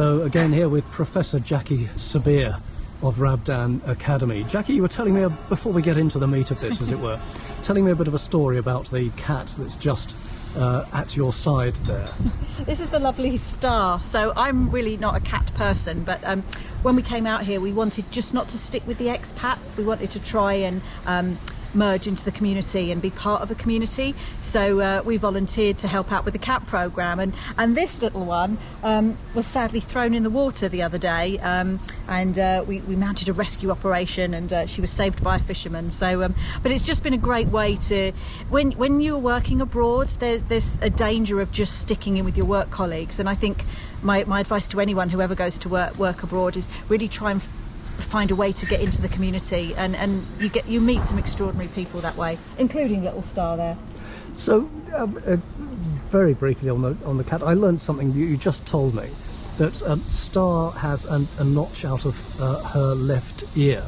So again here with Professor Jackie Sebire of Rabdan Academy. Jackie, you were telling me, before we get into the meat of this, as it were, telling me a bit of a story about the cat that's just at your side there. This is the lovely Star. So I'm really not a cat person, but when we came out here, we wanted just not to stick with the expats. We wanted to try and merge into the community and be part of a community. So we volunteered to help out with the cat program, and this little one was sadly thrown in the water the other day, and we mounted a rescue operation, and she was saved by a fisherman. So but it's just been a great way to, when you're working abroad, there's a danger of just sticking in with your work colleagues, and I think my advice to anyone who ever goes to work abroad is really try and find a way to get into the community, and you meet some extraordinary people that way, including little Star there. So very briefly on the cat, I learned something. You just told me that Star has a notch out of her left ear,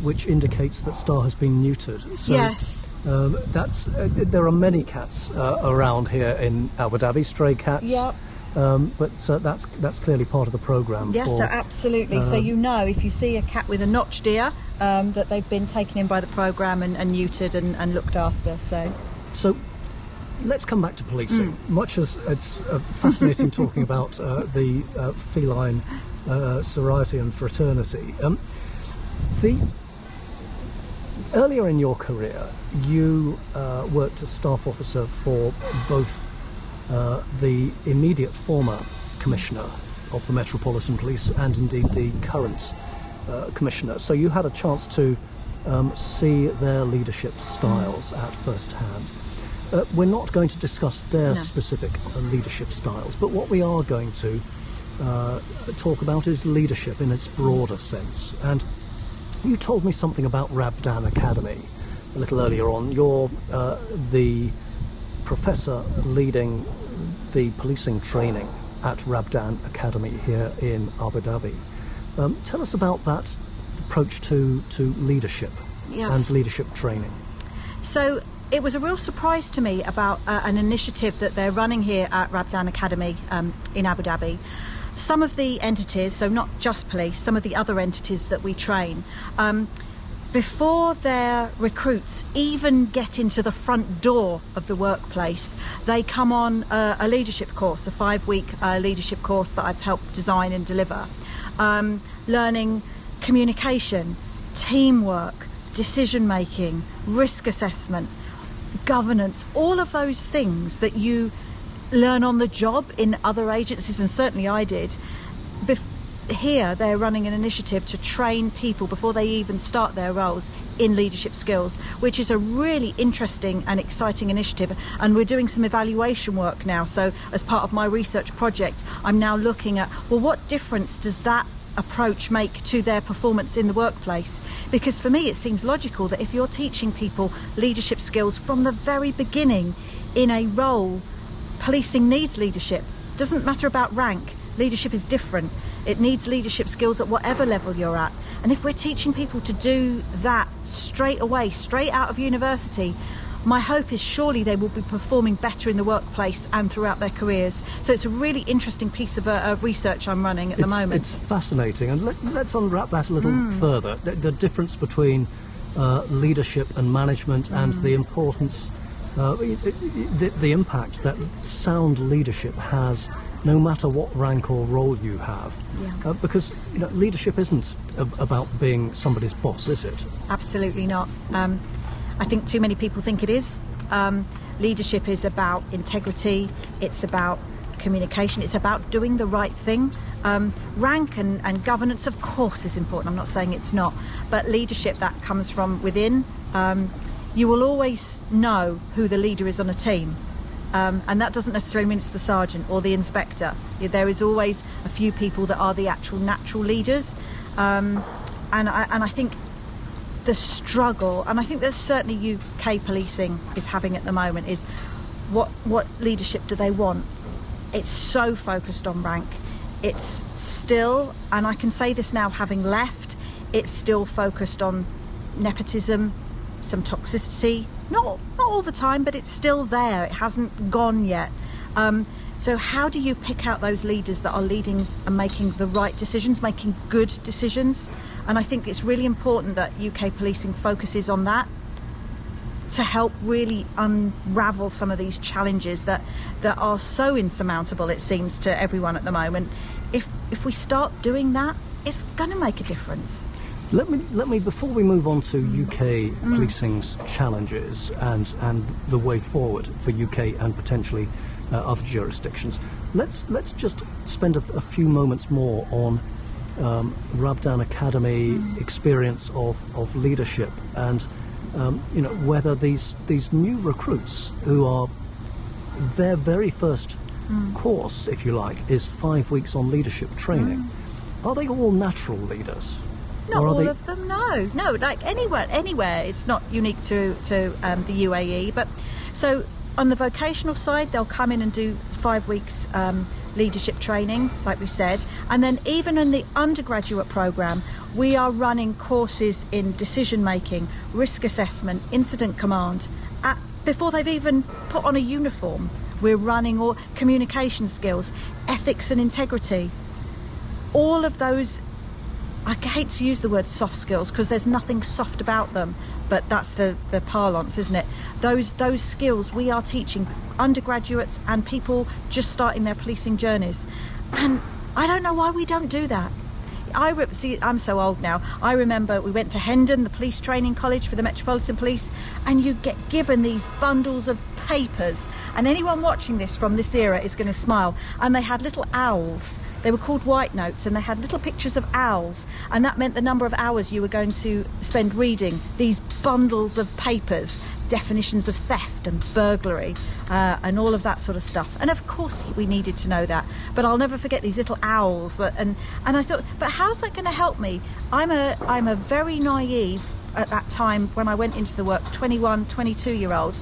which indicates that Star has been neutered. So, yes. There are many cats around here in Abu Dhabi, stray cats. Yep. But that's clearly part of the programme. Yes, so absolutely. So if you see a cat with a notched ear, that they've been taken in by the programme and neutered and looked after. So let's come back to policing. Much as it's fascinating talking about the feline sorority and fraternity, earlier in your career you worked as staff officer for both the immediate former Commissioner of the Metropolitan Police and indeed the current Commissioner. So you had a chance to see their leadership styles at first hand. We're not going to discuss their specific leadership styles, but what we are going to talk about is leadership in its broader sense. And you told me something about Rabdan Academy a little earlier on. You're the professor leading the policing training at Rabdan Academy here in Abu Dhabi. Tell us about that approach to leadership and leadership training. So it was a real surprise to me about an initiative that they're running here at Rabdan Academy in Abu Dhabi. Some of the entities, so not just police, some of the other entities that we train, before their recruits even get into the front door of the workplace, they come on a leadership course, a 5-week leadership course that I've helped design and deliver, learning communication, teamwork, decision making, risk assessment, governance, all of those things that you learn on the job in other agencies, and certainly I did. Here they're running an initiative to train people before they even start their roles in leadership skills, which is a really interesting and exciting initiative, and we're doing some evaluation work now. So as part of my research project, I'm now looking at, well, what difference does that approach make to their performance in the workplace? Because for me it seems logical that if you're teaching people leadership skills from the very beginning in a role, policing needs leadership. Doesn't matter about rank. Leadership is different. It needs leadership skills at whatever level you're at. And if we're teaching people to do that straight away, straight out of university, my hope is surely they will be performing better in the workplace and throughout their careers. So it's a really interesting piece of research I'm running at the moment. It's fascinating, and let's unwrap that a little further. The difference between leadership and management, and the importance, the impact that sound leadership has, no matter what rank or role you have. Because leadership isn't about being somebody's boss, is it? Absolutely not. I think too many people think it is. Leadership is about integrity, it's about communication, it's about doing the right thing. Rank and governance, of course, is important. I'm not saying it's not, but leadership that comes from within. You will always know who the leader is on a team. And that doesn't necessarily mean it's the sergeant or the inspector. There is always a few people that are the actual natural leaders, and I think the struggle, and I think there's certainly UK policing is having at the moment, is what leadership do they want? It's so focused on rank. It's still, and I can say this now having left, it's still focused on nepotism, some toxicity, not all the time, but it's still there. It hasn't gone yet. So how do you pick out those leaders that are leading and making the right decisions, making good decisions? And I think it's really important that UK policing focuses on that to help really unravel some of these challenges that are so insurmountable, it seems, to everyone at the moment. If we start doing that, it's going to make a difference. Let me before we move on to UK policing's challenges and the way forward for UK and potentially other jurisdictions, let's just spend a few moments more on Rabdan Academy experience of leadership, and whether these new recruits, who are their very first course, if you like, is 5 weeks on leadership training, are they all natural leaders? Not all of them, no. Like anywhere. It's not unique to the UAE. But so on the vocational side, they'll come in and do 5 weeks leadership training, like we said, and then even in the undergraduate program, we are running courses in decision making, risk assessment, incident command. Before they've even put on a uniform, we're running all communication skills, ethics and integrity. All of those, I hate to use the word soft skills because there's nothing soft about them, but that's the parlance, isn't it? Those skills we are teaching undergraduates and people just starting their policing journeys. And I don't know why we don't do that. See, I'm so old now. I remember we went to Hendon, the police training college for the Metropolitan Police, and you get given these bundles of papers, and anyone watching this from this era is going to smile. And they had little owls. They were called white notes, and they had little pictures of owls, and that meant the number of hours you were going to spend reading these bundles of papers, definitions of theft and burglary, and all of that sort of stuff. And of course we needed to know that, but I'll never forget these little owls and I thought, but how's that going to help me? I'm a very naive at that time when I went into the work, 21, 22-year-old,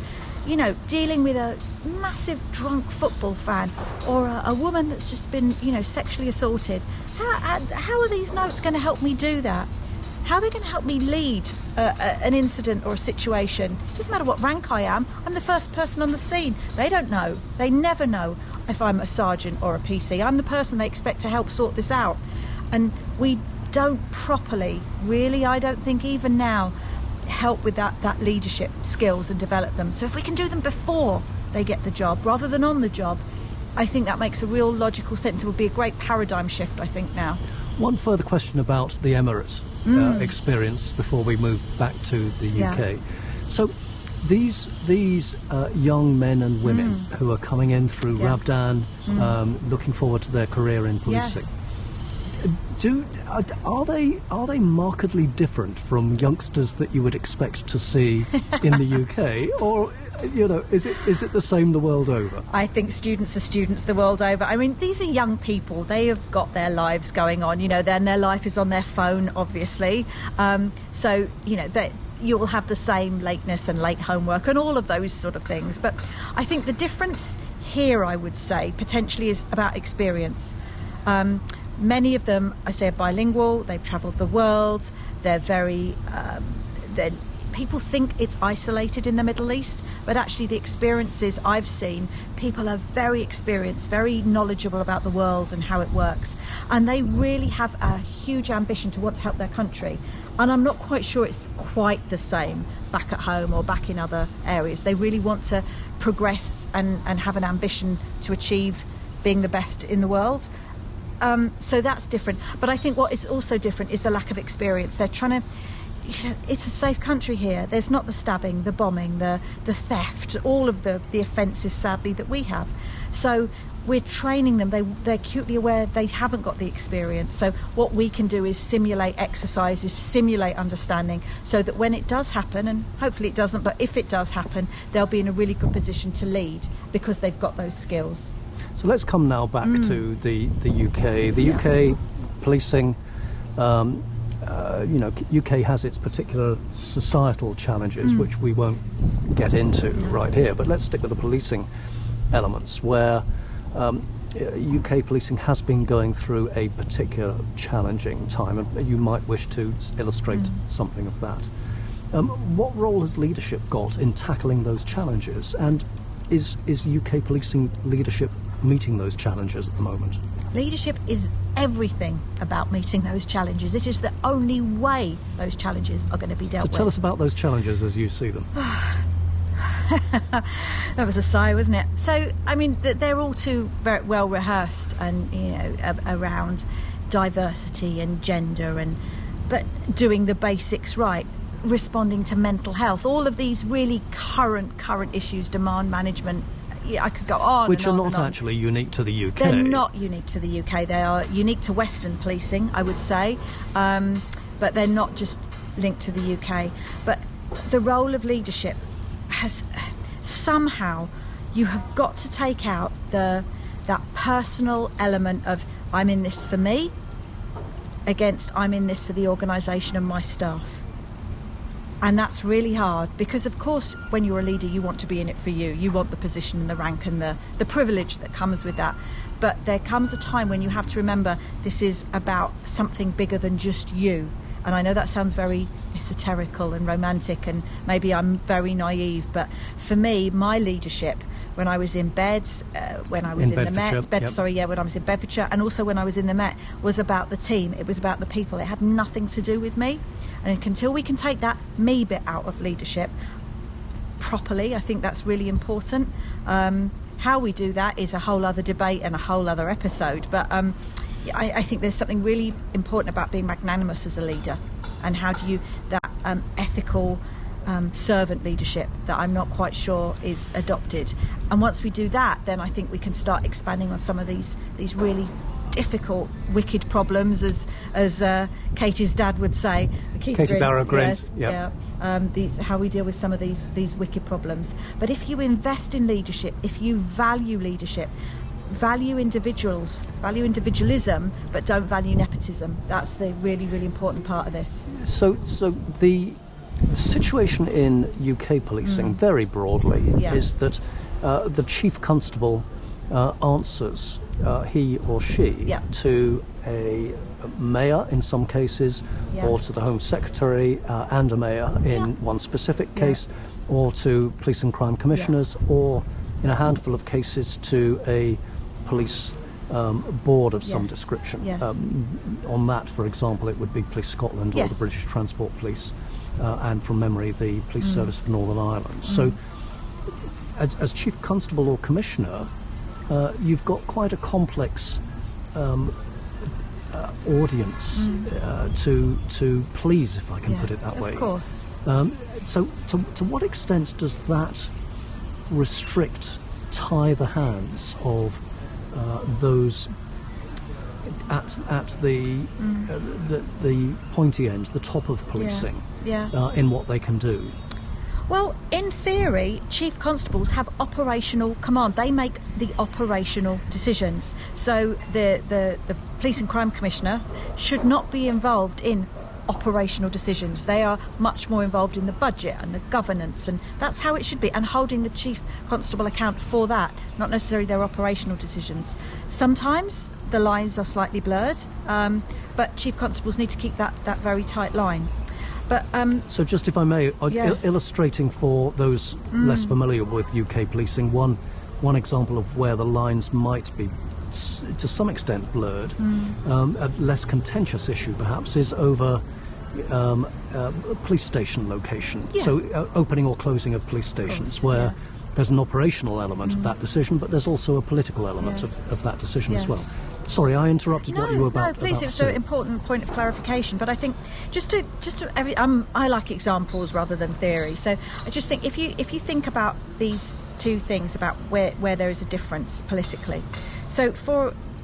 dealing with a massive drunk football fan or a woman that's just been, sexually assaulted. How are these notes going to help me do that? How are they going to help me lead an incident or a situation? It doesn't matter what rank I am. I'm the first person on the scene. They don't know. They never know if I'm a sergeant or a PC. I'm the person they expect to help sort this out. And we don't properly, really, I don't think even now, help with that leadership skills and develop them. So if we can do them before they get the job rather than on the job, I think that makes a real logical sense. It would be a great paradigm shift, I think, now. One further question about the Emirates experience before we move back to the UK. So these young men and women who are coming in through Rabdan, looking forward to their career in policing, are they markedly different from youngsters that you would expect to see in the UK, or is it the same the world over? I think students are students the world over. I mean, these are young people. They have got their lives going on. Then their life is on their phone, obviously. So you will have the same lateness and late homework and all of those sort of things. But I think the difference here, I would say, potentially is about experience. Many of them, I say, are bilingual. They've travelled the world. They're very... people think it's isolated in the Middle East, but actually the experiences I've seen, people are very experienced, very knowledgeable about the world and how it works. And they really have a huge ambition to want to help their country. And I'm not quite sure it's quite the same back at home or back in other areas. They really want to progress and have an ambition to achieve being the best in the world. So that's different. But I think what is also different is the lack of experience. They're trying to... it's a safe country here. There's not the stabbing, the bombing, the theft, all of the offences, sadly, that we have. So we're training them. They're acutely aware they haven't got the experience. So what we can do is simulate exercises, simulate understanding, so that when it does happen, and hopefully it doesn't, but if it does happen, they'll be in a really good position to lead because they've got those skills. So let's come now back to the UK. The UK policing... UK has its particular societal challenges, which we won't get into right here, but let's stick with the policing elements, where UK policing has been going through a particular challenging time, and you might wish to illustrate something of that. What role has leadership got in tackling those challenges, and is UK policing leadership meeting those challenges at the moment? Leadership is everything about meeting those challenges. It is the only way those challenges are going to be dealt with. So tell us about those challenges as you see them. That was a sigh, wasn't it? So, I mean, they're all too very well rehearsed, and around diversity and gender, but doing the basics right, responding to mental health, all of these really current issues, demand management. Yeah, I could go on. Which and are on not and on. actually unique to the UK. They're not unique to the UK. They are unique to Western policing, I would say, but they're not just linked to the UK. But the role of leadership has somehow, you have got to take out that personal element of I'm in this for me against I'm in this for the organisation and my staff. And that's really hard because, of course, when you're a leader, you want to be in it for you. You want the position and the rank and the privilege that comes with that. But there comes a time when you have to remember this is about something bigger than just you. And I know that sounds very esoterical and romantic, and maybe I'm very naive, but for me, my leadership, when I was in Beds, when I was in the Met, when I was in Bedfordshire, and also when I was in the Met, was about the team. It was about the people. It had nothing to do with me. And until we can take that me bit out of leadership properly, I think that's really important. How we do that is a whole other debate and a whole other episode. But I think there's something really important about being magnanimous as a leader, and how do you that ethical servant leadership that I'm not quite sure is adopted. And once we do that, then I think we can start expanding on some of these really difficult, wicked problems, as Katie's dad would say. Katie Barrow Grint. Yes, yeah. How we deal with some of these wicked problems. But if you invest in leadership, if you value leadership, value individuals, value individualism, but don't value nepotism. That's the really, really important part of this. So the situation in UK policing, very broadly, is that the chief constable answers, he or she, to a mayor in some cases, or to the Home Secretary and a mayor in one specific case, or to police and crime commissioners, or in a handful of cases to a police board of some description. On that, for example, it would be Police Scotland or the British Transport Police, and from memory, the Police Service for Northern Ireland. So, as Chief Constable or Commissioner, you've got quite a complex audience to please, if I can put it that way. Of course. So, to what extent does that tie the hands of those at the pointy ends, the top of policing, in what they can do? Well, in theory, chief constables have operational command. They make the operational decisions. So the police and crime commissioner should not be involved in operational decisions. They are much more involved in the budget and the governance, and that's how it should be, and holding the chief constable account for that, not necessarily their operational decisions. Sometimes the lines are slightly blurred, but chief constables need to keep that very tight line. But so just if I may, illustrating for those less familiar with UK policing, one example of where the lines might be to some extent blurred, a less contentious issue perhaps, is over police station location. So opening or closing of police stations, where there's an operational element of that decision, but there's also a political element of that decision as well. Sorry, I interrupted what you were about. No, please. It was an important point of clarification. But I think I like examples rather than theory. So I just think if you think about these two things about where there is a difference politically. So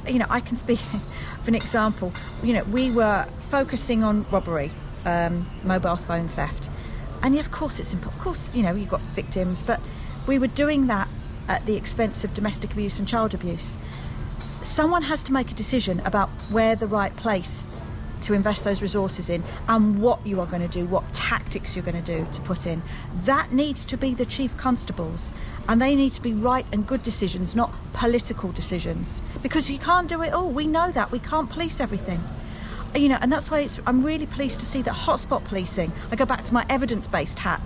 I can speak for an example. We were focusing on robbery, mobile phone theft, and of course it's important. Of course, you've got victims, but we were doing that at the expense of domestic abuse and child abuse. Someone has to make a decision about where the right place to invest those resources in, and what you are going to do, what tactics you're going to do to put in. That needs to be the chief constables, and they need to be right and good decisions, not political decisions, because you can't do it all. We know that. We can't police everything. And that's why I'm really pleased to see that hotspot policing, I go back to my evidence-based hat,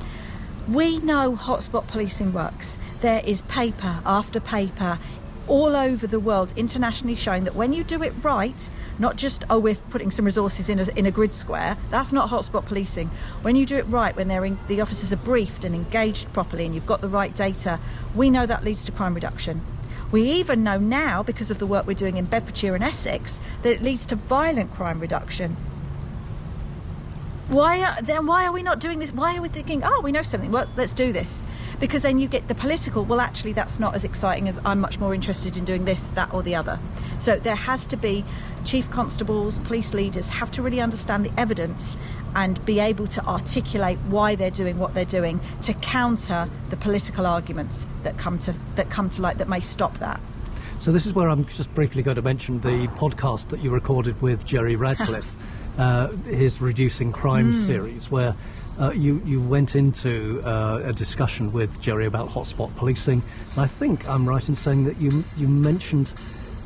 we know hotspot policing works. There is paper after paper all over the world, internationally, showing that when you do it right, not just, oh, we're putting some resources in a grid square, that's not hotspot policing. When you do it right, when the officers are briefed and engaged properly and you've got the right data, we know that leads to crime reduction. We even know now, because of the work we're doing in Bedfordshire and Essex, that it leads to violent crime reduction. Why are we not doing this? Why are we thinking, oh, we know something, well, let's do this? Because then you get the political, well, actually, that's not as exciting, as I'm much more interested in doing this, that or the other. So there has to be chief constables, police leaders have to really understand the evidence and be able to articulate why they're doing what they're doing to counter the political arguments that come to light that may stop that. So this is where I'm just briefly going to mention the podcast that you recorded with Jerry Radcliffe, his Reducing Crime series, where you went into a discussion with Jerry about hotspot policing. And I think I'm right in saying that you mentioned,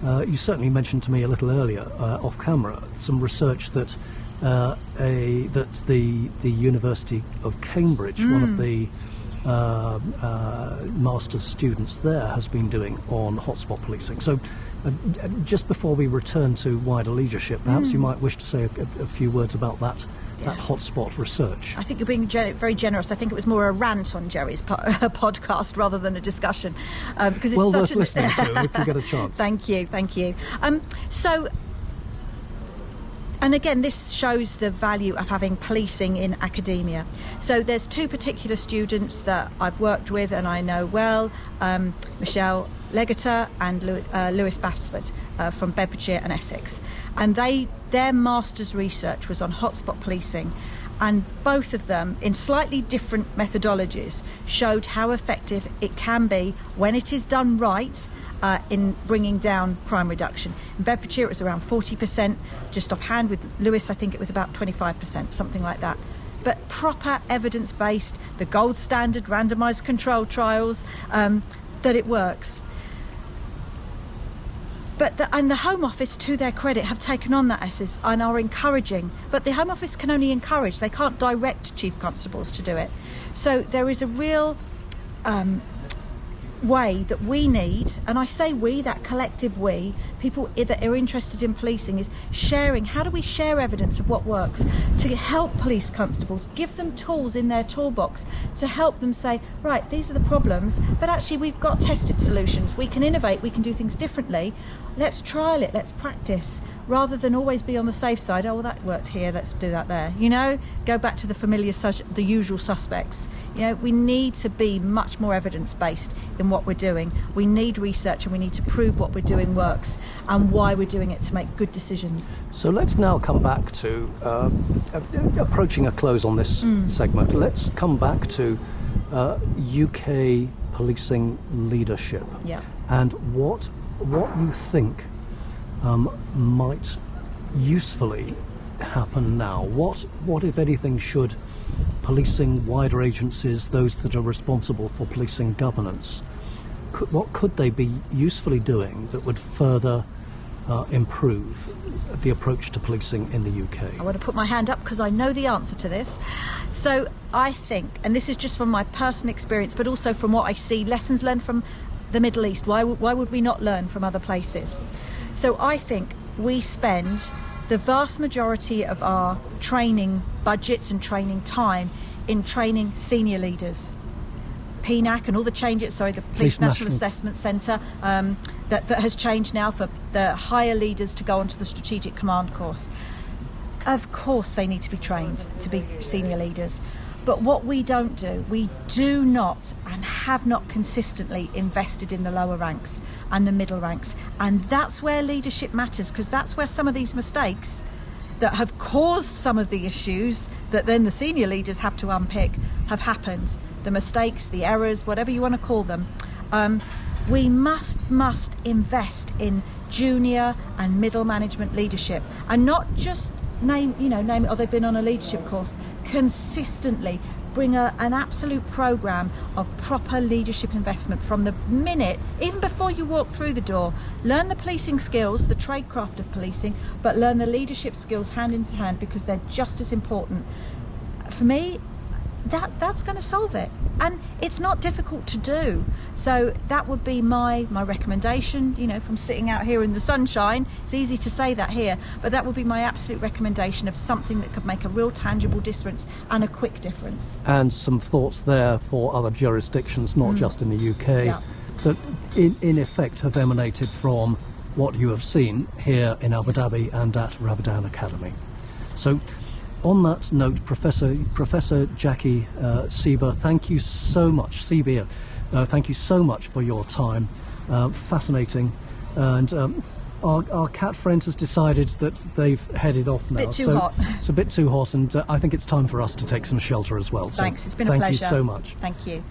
you certainly mentioned to me a little earlier off camera, some research that the University of Cambridge, one of the master's students there, has been doing on hotspot policing. So just before we return to wider leadership, perhaps you might wish to say a few words about that hotspot research. I think you're being very generous. I think it was more a rant on Jerry's podcast rather than a discussion, because it's well such worth listening to if you get a chance. Thank you. And again, this shows the value of having policing in academia. So there's two particular students that I've worked with and I know well, Michelle Legater and Lewis Basford from Bedfordshire and Essex. And their master's research was on hotspot policing. And both of them, in slightly different methodologies, showed how effective it can be when it is done right in bringing down crime reduction. In Bedfordshire, it was around 40%. Just offhand, with Lewis, I think it was about 25%, something like that. But proper evidence-based, the gold standard randomised control trials, that it works. And the Home Office, to their credit, have taken on that essence and are encouraging. But the Home Office can only encourage. They can't direct chief constables to do it. So there is a real way that we need, and I say we, that collective we, people that are interested in policing, is sharing. How do we share evidence of what works to help police constables, give them tools in their toolbox to help them say, right, these are the problems, but actually we've got tested solutions, we can innovate, we can do things differently, let's trial it, let's practice, rather than always be on the safe side. Oh, well, that worked here, let's do that there. Go back to the usual suspects. We need to be much more evidence-based in what we're doing. We need research, and we need to prove what we're doing works and why we're doing it to make good decisions. So let's now come back to approaching a close on this segment. Let's come back to UK policing leadership, and what you think might usefully happen now. What if anything, should policing wider agencies, those that are responsible for policing governance, what could they be usefully doing that would further improve the approach to policing in the UK? I want to put my hand up because I know the answer to this. So I think, and this is just from my personal experience, but also from what I see, lessons learned from the Middle East. Why would we not learn from other places? So I think we spend the vast majority of our training budgets and training time in training senior leaders. PNAC and all the changes, the Police National Assessment Centre, that has changed now for the higher leaders to go onto the Strategic Command course. Of course they need to be trained to be senior leaders. But what we don't do, we do not and have not consistently invested in the lower ranks and the middle ranks. And that's where leadership matters, because that's where some of these mistakes that have caused some of the issues that then the senior leaders have to unpick have happened. The mistakes, the errors, whatever you want to call them. We must invest in junior and middle management leadership, and not just name it, or they've been on a leadership course. Consistently bring an absolute program of proper leadership investment from the minute, even before you walk through the door. Learn the policing skills, the tradecraft of policing, but learn the leadership skills hand in hand, because they're just as important. For me, that's going to solve it. And it's not difficult to do. So that would be my recommendation, you know, from sitting out here in the sunshine. It's easy to say that here, but that would be my absolute recommendation of something that could make a real tangible difference and a quick difference. And some thoughts there for other jurisdictions, not just in the UK, that in effect have emanated from what you have seen here in Abu Dhabi and at Rabdan Academy. So on that note, Professor Jackie Sebire, thank you so much. Thank you so much for your time. Fascinating. And our cat friend has decided that they've headed off now. It's a bit too hot. It's a bit too hot, and I think it's time for us to take some shelter as well. Thanks, so it's been a pleasure. Thank you so much. Thank you.